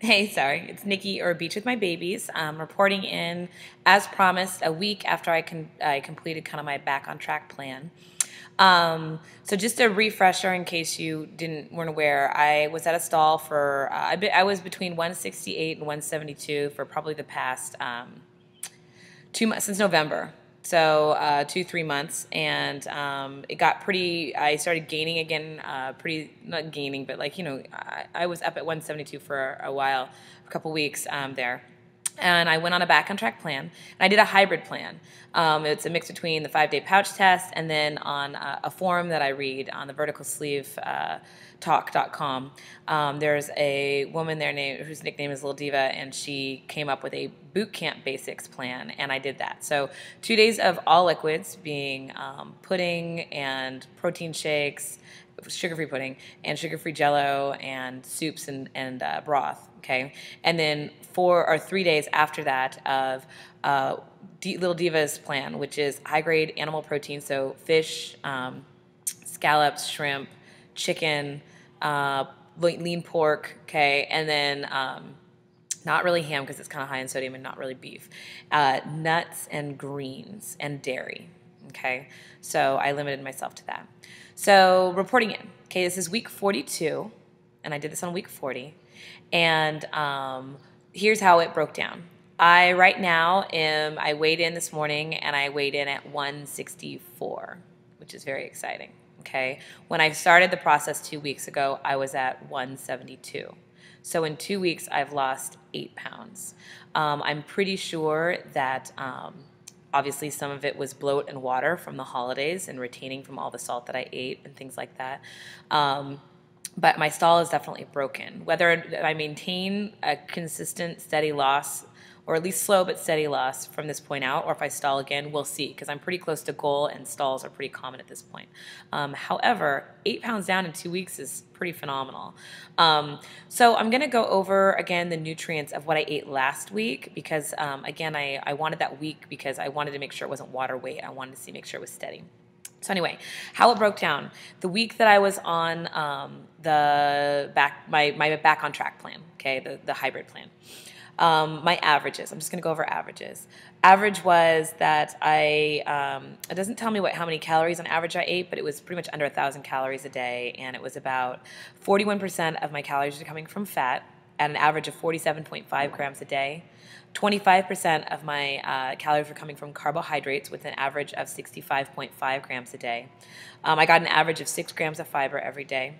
Hey, sorry, it's Nikki or Beach with My Babies. Reporting in, as promised, a week after I completed kind of my back on track plan. So just a refresher in case you weren't aware, I was at a stall for I was between 168 and 172 for probably the past 2 months since November. So 2 3 months, and it got pretty. I started gaining again, pretty not gaining, but like I was up at 172 for a while, a couple weeks there. And I went on a back on track plan, and I did a hybrid plan. It's a mix between the 5-day pouch test and then on a forum that I read on the vertical sleeve talk.com. There's a woman there whose nickname is Little Diva, and she came up with a boot camp basics plan, and I did that. So 2 days of all liquids, being pudding and protein shakes, sugar-free pudding and sugar-free Jello and soups and broth. Okay, and then 4 or 3 days after that of Little Diva's plan, which is high-grade animal protein, so fish, scallops, shrimp, chicken, lean pork. Okay, and then not really ham because it's kind of high in sodium, and not really beef, nuts and greens and dairy. Okay, so I limited myself to that. So reporting in. Okay, this is week 42, and I did this on week 40. And here's how it broke down. I weighed in this morning, and I weighed in at 164, which is very exciting. Okay, when I started the process 2 weeks ago, I was at 172. So in 2 weeks, I've lost 8 pounds. I'm pretty sure that obviously some of it was bloat and water from the holidays and retaining from all the salt that I ate and things like that. But my stall is definitely broken. Whether I maintain a consistent, steady loss, or at least slow but steady loss from this point out, or if I stall again, we'll see, because I'm pretty close to goal, and stalls are pretty common at this point. However, 8 pounds down in 2 weeks is pretty phenomenal. So I'm going to go over, again, the nutrients of what I ate last week, because, again, I wanted that week because I wanted to make sure it wasn't water weight. I wanted to make sure it was steady. So anyway, how it broke down. The week that I was on my back on track plan, okay, the hybrid plan. My averages. I'm just going to go over averages. Average was that it doesn't tell me how many calories on average I ate, but it was pretty much under 1,000 calories a day, and it was about 41% of my calories were coming from fat at an average of 47.5 grams a day. 25% of my calories were coming from carbohydrates with an average of 65.5 grams a day. I got an average of 6 grams of fiber every day.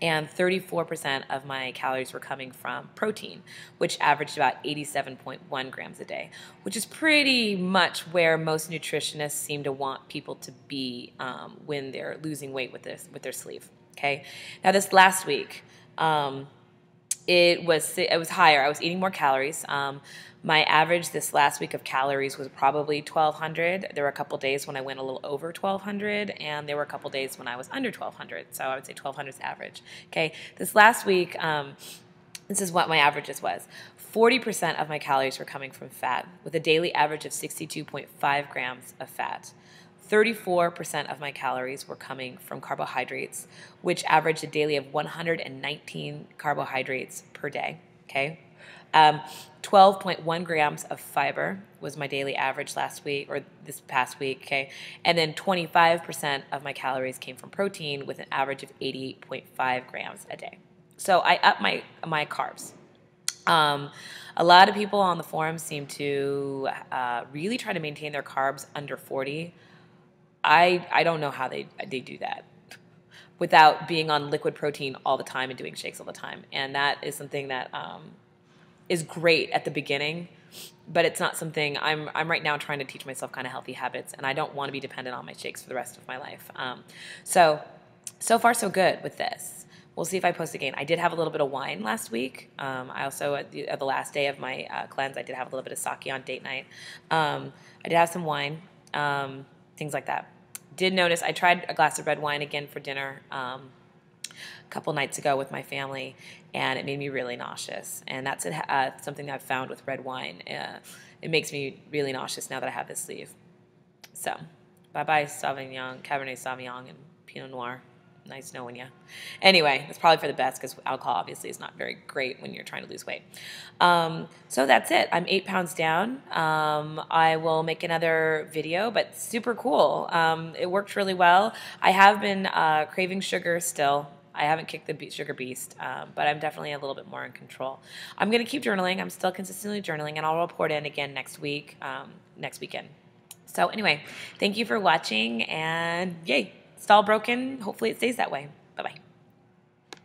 And 34% of my calories were coming from protein, which averaged about 87.1 grams a day, which is pretty much where most nutritionists seem to want people to be when they're losing weight with their sleeve. Okay, now this last week, it was higher. I was eating more calories. My average this last week of calories was probably 1,200. There were a couple days when I went a little over 1,200, and there were a couple days when I was under 1,200. So I would say 1,200 is average. Okay, this last week, this is what my averages was. 40% of my calories were coming from fat, with a daily average of 62.5 grams of fat. 34% of my calories were coming from carbohydrates, which averaged a daily of 119 carbohydrates per day. Okay. 12.1 grams of fiber was my daily average last week, or this past week, okay? And then 25% of my calories came from protein with an average of 88.5 grams a day. So I upped my carbs. A lot of people on the forum seem to really try to maintain their carbs under 40. I don't know how they do that without being on liquid protein all the time and doing shakes all the time. And that is something that is great at the beginning, but it's not something I'm right now trying to teach myself kind of healthy habits, and I don't want to be dependent on my shakes for the rest of my life. So far so good with this. We'll see if I post again. I did have a little bit of wine last week. I also, at the last day of my cleanse, I did have a little bit of sake on date night. I did have some wine, things like that. Did notice I tried a glass of red wine again for dinner a couple nights ago with my family, and it made me really nauseous. And that's something that I've found with red wine. It makes me really nauseous now that I have this sleeve. So, bye-bye Sauvignon, Cabernet Sauvignon, and Pinot Noir. Nice knowing you. Anyway, it's probably for the best because alcohol obviously is not very great when you're trying to lose weight. So that's it. I'm 8 pounds down. I will make another video, but super cool. It worked really well. I have been craving sugar still. I haven't kicked the sugar beast, but I'm definitely a little bit more in control. I'm going to keep journaling. I'm still consistently journaling, and I'll report in again next week, next weekend. So anyway, thank you for watching, and yay, it's all broken. Hopefully it stays that way.